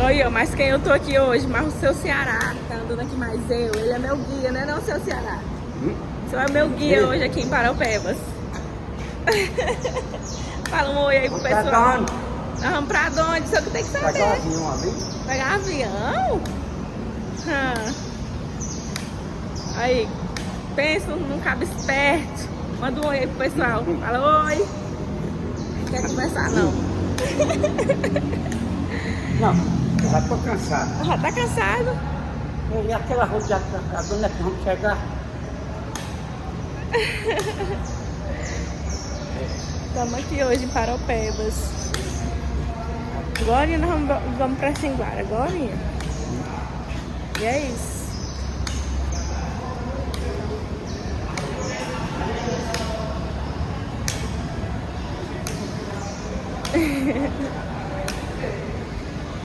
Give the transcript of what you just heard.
Olha, mas quem eu tô aqui hoje? Mas o seu Ceará, tá andando aqui mais eu. Ele é meu guia, né não, seu Ceará? O senhor é meu guia hoje aqui em Paraupebas. Fala um oi aí pro pessoal. Pra onde? Nós vamos pra onde? Isso é o que tem que saber. Pegar o avião ali? Pegar avião? Aí, pensa num cabo esperto. Manda um oi aí pro pessoal. Fala oi. Não quer conversar não. Não, eu já tô cansado. Já tá cansado? E aquela rodeada pra cá, onde é que vamos chegar? Estamos aqui hoje em Paraupebas. Agora nós vamos pra Xinguara, agora. E é isso.